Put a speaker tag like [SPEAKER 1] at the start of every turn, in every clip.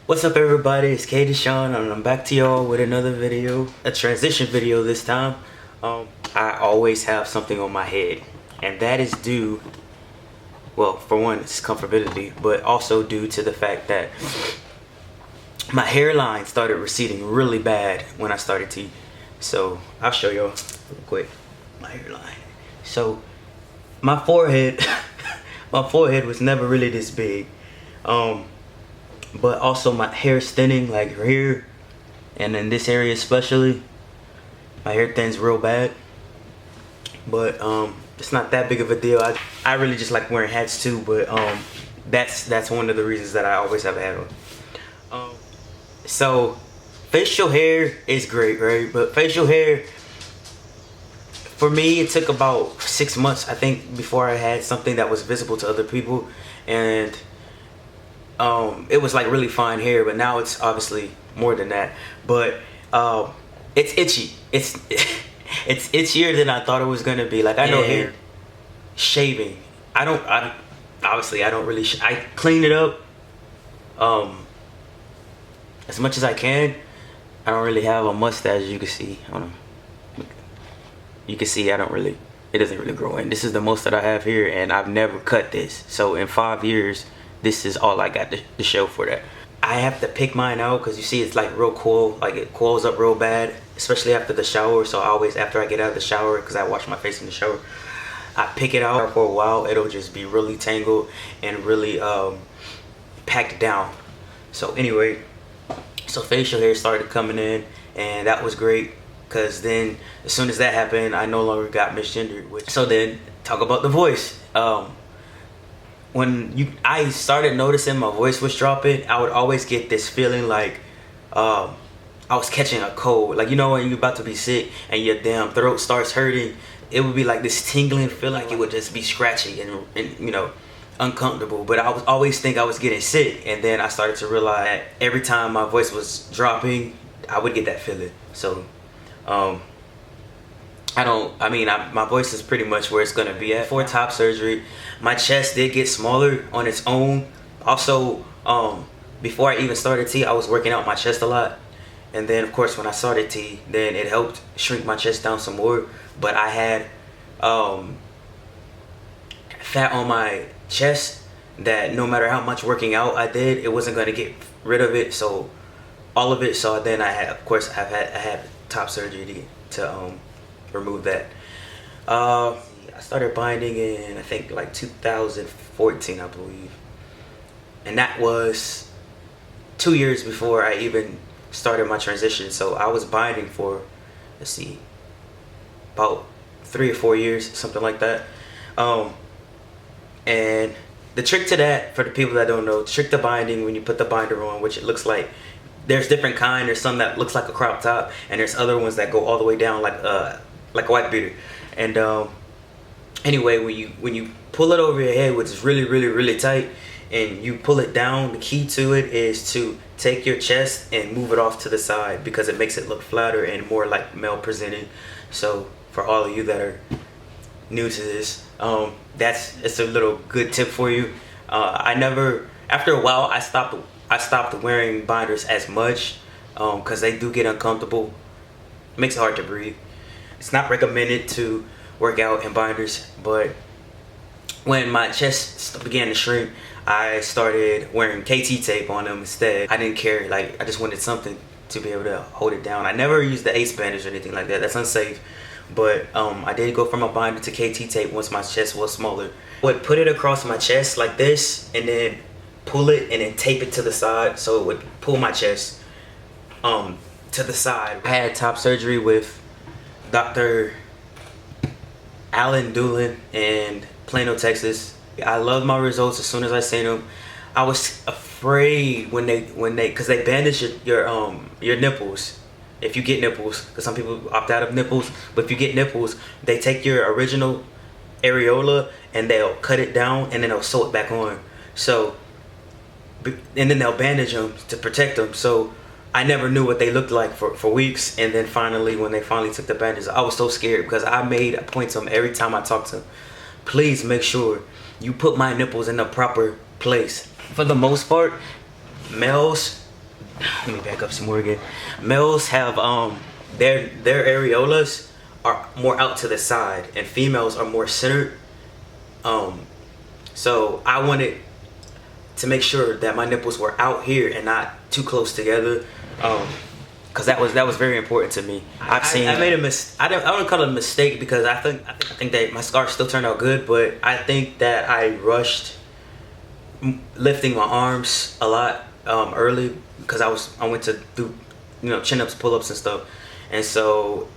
[SPEAKER 1] What's up everybody, it's Deshawn and I'm back to y'all with another video, a transition video this time. I always have something on my head, and that is due, well, for one, it's comfortability, but also due to the fact that my hairline started receding really bad when I started tea. So I'll show y'all real quick my hairline. So my forehead my forehead was never really this big, but also my hair's thinning, like here and in this area especially. My hair thins real bad, but it's not that big of a deal. I really just like wearing hats too, but that's one of the reasons that I always have a hat on. So facial hair is great, right? But facial hair, for me, it took about 6 months, I think, before I had something that was visible to other people. And it was like really fine hair, but now it's obviously more than that. But it's itchy. It's itchier than I thought it was gonna be. Like, I know hair shaving, I obviously I don't really I clean it up as much as I can. I don't really have a mustache, as you can see. I don't know. You can see it doesn't really grow in. This is the most that I have here, and I've never cut this. So in 5 years, this is all I got to show for that. I have to pick mine out because you see it's like real cool, like it coils up real bad, especially after the shower. So I always, after I get out of the shower, because I wash my face in the shower, I pick it out for a while. It'll just be really tangled and really packed down. So anyway, so facial hair started coming in, and that was great, because then as soon as that happened, I no longer got misgendered. So then talk about the voice. When I started noticing my voice was dropping, I would always get this feeling like I was catching a cold. Like, you know, when you're about to be sick and your damn throat starts hurting, it would be like this tingling feeling, like it would just be scratchy and you know, uncomfortable. But I was always think I was getting sick, and then I started to realize that every time my voice was dropping, I would get that feeling. So my voice is pretty much where it's gonna be at. Before top surgery, my chest did get smaller on its own. Also, before I even started tea, I was working out my chest a lot. And then of course when I started tea, then it helped shrink my chest down some more. But I had fat on my chest that no matter how much working out I did, it wasn't gonna get rid of it. So all of it. So then I had top surgery to remove that. I started binding in, I think, like 2014, I believe, and that was 2 years before I even started my transition. So I was binding for, let's see, about 3 or 4 years, something like that. And the trick to that, for the people that don't know, the trick to binding, when you put the binder on, which it looks like, there's different kind. There's some that looks like a crop top, and there's other ones that go all the way down like a white beater. And anyway, when you pull it over your head, which is really tight, and you pull it down, the key to it is to take your chest and move it off to the side, because it makes it look flatter and more like male presented. So for all of you that are new to this, it's a little good tip for you. After a while, I stopped wearing binders as much, because they do get uncomfortable. It makes it hard to breathe. It's not recommended to work out in binders, but when my chest began to shrink, I started wearing KT tape on them instead. I didn't care, like I just wanted something to be able to hold it down. I never used the ace bandage or anything like that. That's unsafe. But I did go from a binder to KT tape once my chest was smaller. I would put it across my chest like this, and then pull it and then tape it to the side, so it would pull my chest to the side. I had top surgery with Dr. Alan Doolin in Plano, Texas. I loved my results as soon as I seen them. I was afraid when they because they bandage your nipples. If you get nipples, because some people opt out of nipples, but if you get nipples, they take your original areola and they'll cut it down, and then they'll sew it back on. So, and then they'll bandage them to protect them. So I never knew what they looked like for weeks, and then finally, when they finally took the bandages, I was so scared, because I made a point to them every time I talked to them, please make sure you put my nipples in the proper place. For the most part, males let me back up some more again. Males have their areolas are more out to the side, and females are more centered. So I wanted to make sure that my nipples were out here and not too close together, because that was very important to me. I made a mistake. I don't call it a mistake, because I think that my scars still turned out good, but I think that I rushed lifting my arms a lot early, because I went to do chin-ups, pull-ups and stuff, and so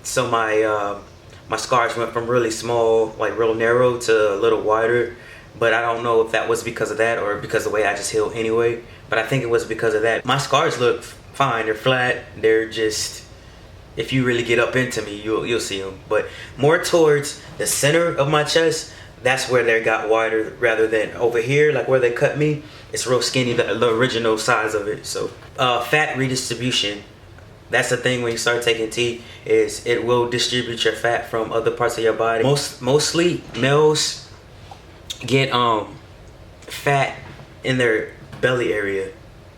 [SPEAKER 1] my scars went from really small, like real narrow, to a little wider. But I don't know if that was because of that or because of the way I just healed anyway. But I think it was because of that. My scars look fine. They're flat. They're just, if you really get up into me, you'll see them. But more towards the center of my chest, that's where they got wider, rather than over here, like where they cut me. It's real skinny, the original size of it. So fat redistribution. That's the thing when you start taking tea, is it will distribute your fat from other parts of your body. Mostly males get fat in their belly area,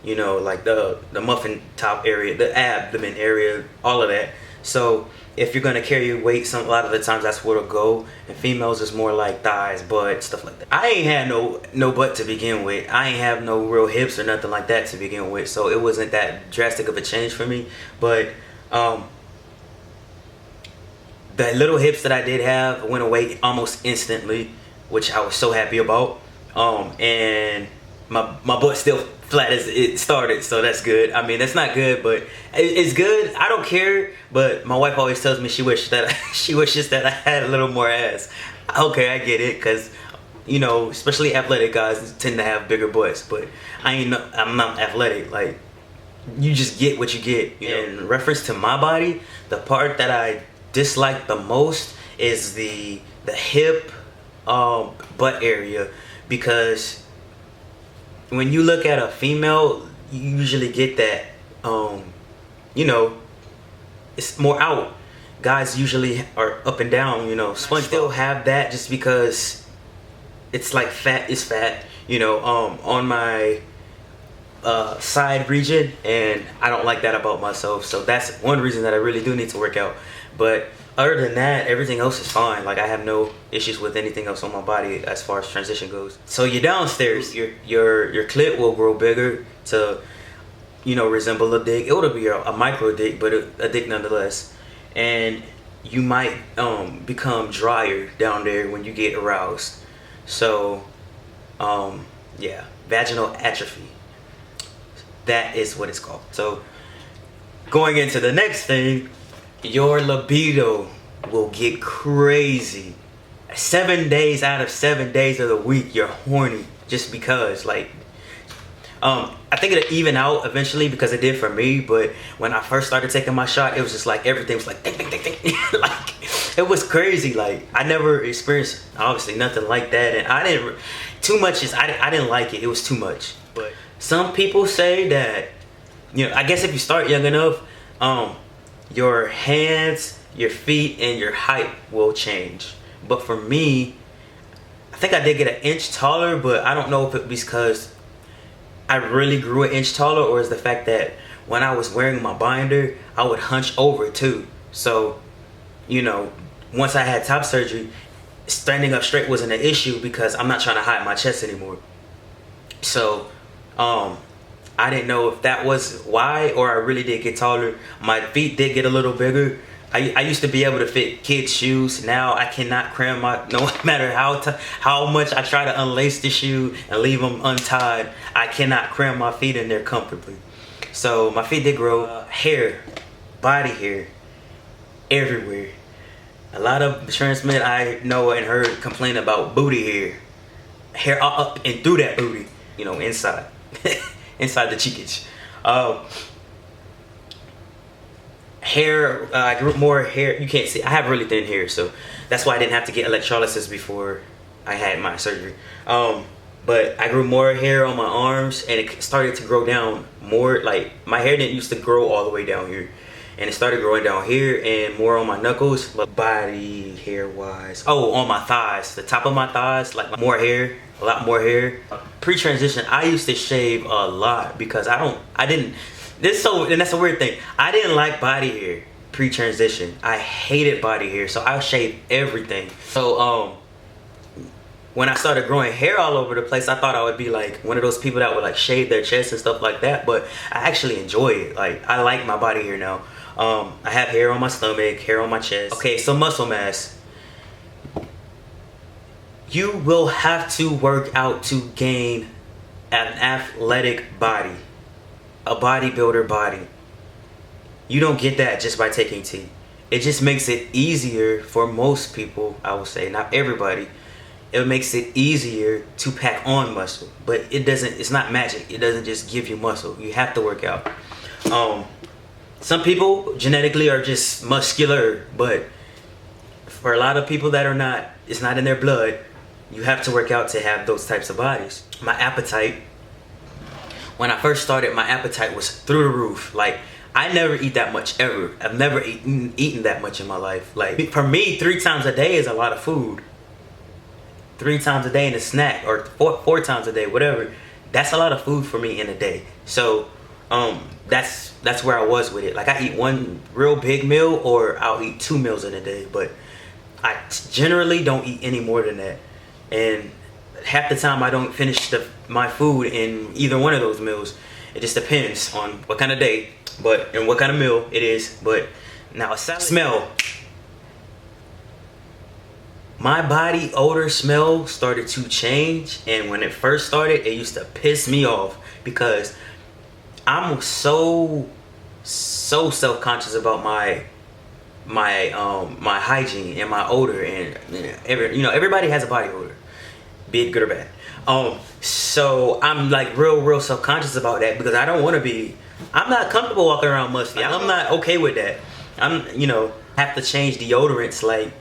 [SPEAKER 1] like the muffin top area, the abdomen area, all of that. So if you're gonna carry your weight, a lot of the times that's where it'll go. And females is more like thighs, butt, stuff like that. I ain't had no butt to begin with. I ain't have no real hips or nothing like that to begin with, so it wasn't that drastic of a change for me. But the little hips that I did have went away almost instantly, which I was so happy about. And my butt still flat as it started, so that's good. I mean, that's not good, but it's good. I don't care. But my wife always tells me she wishes that I had a little more ass. Okay, I get it, because especially athletic guys tend to have bigger butts. But I'm not athletic. Like, you just get what you get. In reference to my body, the part that I dislike the most is the hip, butt area, because when you look at a female, you usually get that it's more out. Guys usually are up and down, sponge still have that, just because it's like fat is fat, on my side region, and I don't like that about myself. So that's one reason that I really do need to work out. But other than that, everything else is fine. Like, I have no issues with anything else on my body as far as transition goes. So you're downstairs, your clit will grow bigger to, resemble a dick. It would be a micro dick, but a dick nonetheless. And you might become drier down there when you get aroused. So, yeah, vaginal atrophy. That is what it's called. So, going into the next thing, your libido will get crazy. 7 days out of 7 days of the week, you're horny, just because, like, I think it'll even out eventually, because it did for me. But when I first started taking my shot, it was just like everything was like ding, ding, ding, ding. Like, it was crazy. Like, I never experienced obviously nothing like that, and I didn't like it. It was too much. But some people say that, I guess if you start young enough, your hands, your feet, and your height will change. But for me, I think I did get an inch taller, but I don't know if it was because I really grew an inch taller, or is the fact that when I was wearing my binder, I would hunch over too. So, once I had top surgery, standing up straight wasn't an issue, because I'm not trying to hide my chest anymore. So, I didn't know if that was why, or I really did get taller. My feet did get a little bigger. I used to be able to fit kids' shoes. Now I cannot cram no matter how much I try to unlace the shoe and leave them untied, I cannot cram my feet in there comfortably. So my feet did grow. Hair, body hair, everywhere. A lot of trans men I know and heard complain about booty hair. Hair up and through that booty, inside. Inside the cheekage. Hair, I grew more hair. You can't see, I have really thin hair, so that's why I didn't have to get electrolysis before I had my surgery. But I grew more hair on my arms, and it started to grow down more. Like, my hair didn't used to grow all the way down here, and it started growing down here and more on my knuckles, but body hair wise, oh, on my thighs, the top of my thighs, like more hair, a lot more hair. Pre-transition, I used to shave a lot because and that's a weird thing, I didn't like body hair pre-transition. I hated body hair, so I shaved everything. So when I started growing hair all over the place, I thought I would be like one of those people that would like shave their chest and stuff like that, but I actually enjoy it. Like, I like my body hair now. I have hair on my stomach, hair on my chest. Okay, so muscle mass. You will have to work out to gain an athletic body, a bodybuilder body. You don't get that just by taking tea. It just makes it easier for most people, I would say, not everybody. It makes it easier to pack on muscle, but it's not magic. It doesn't just give you muscle. You have to work out. Some people genetically are just muscular, but for a lot of people that are not, it's not in their blood, you have to work out to have those types of bodies. My appetite, when I first started, my appetite was through the roof. Like, I never eat that much ever. I've never eaten that much in my life. Like, for me, 3 times a day is a lot of food. 3 times a day in a snack, or four times a day, whatever. That's a lot of food for me in a day. So that's where I was with it. Like, I eat one real big meal, or I'll eat 2 meals in a day, but I generally don't eat any more than that. And half the time I don't finish my food in either one of those meals. It just depends on what kind of day, and what kind of meal it is. But now, a salad smell. My body odor smell started to change, and when it first started, it used to piss me off because I'm so self-conscious about my hygiene and my odor, and everybody has a body odor, be it good or bad. So I'm like real self-conscious about that because I don't want to be. I'm not comfortable walking around musty. I'm not okay with that. Have to change deodorants like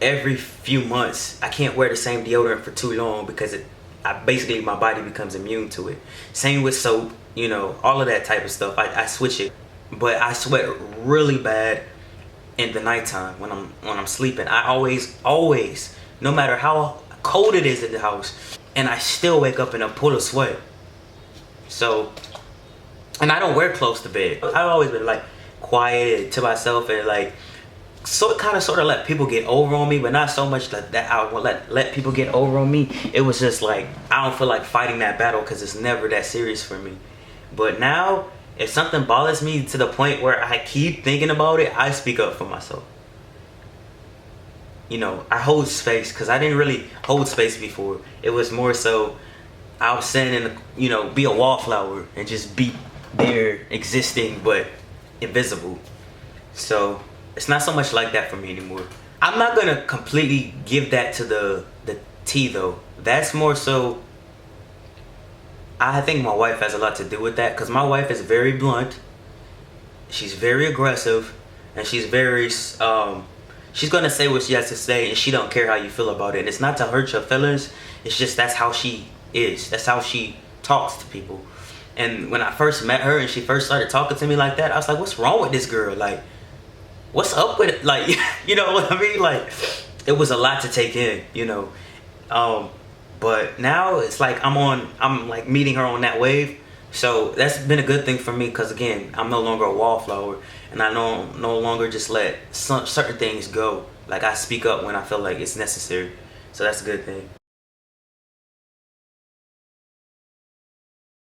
[SPEAKER 1] every few months. I can't wear the same deodorant for too long because basically my body becomes immune to it. Same with soap, all of that type of stuff. I switch it, but I sweat really bad in the nighttime when I'm sleeping. I always, no matter how cold it is in the house, and I still wake up in a pool of sweat. So, and I don't wear clothes to bed. I've always been like quiet to myself and like sort of let people get over on me, but not so much that I will let people get over on me. It was just like, I don't feel like fighting that battle because it's never that serious for me. But now, if something bothers me to the point where I keep thinking about it, I speak up for myself. I hold space because I didn't really hold space before. It was more so I was sitting in be a wallflower and just be there existing but invisible. So it's not so much like that for me anymore. I'm not gonna completely give that to the tea though. That's more so, I think my wife has a lot to do with that because my wife is very blunt. She's very aggressive, and she's very she's gonna say what she has to say, and she don't care how you feel about it. And it's not to hurt your feelings. It's just that's how she is. That's how she talks to people. And when I first met her and she first started talking to me like that, I was like, what's wrong with this girl? Like, what's up with it? Like, you know what I mean? Like, it was a lot to take in, but now it's like I'm like meeting her on that wave. So that's been a good thing for me because, again, I'm no longer a wallflower, and I no longer just let certain things go. Like, I speak up when I feel like it's necessary. So that's a good thing.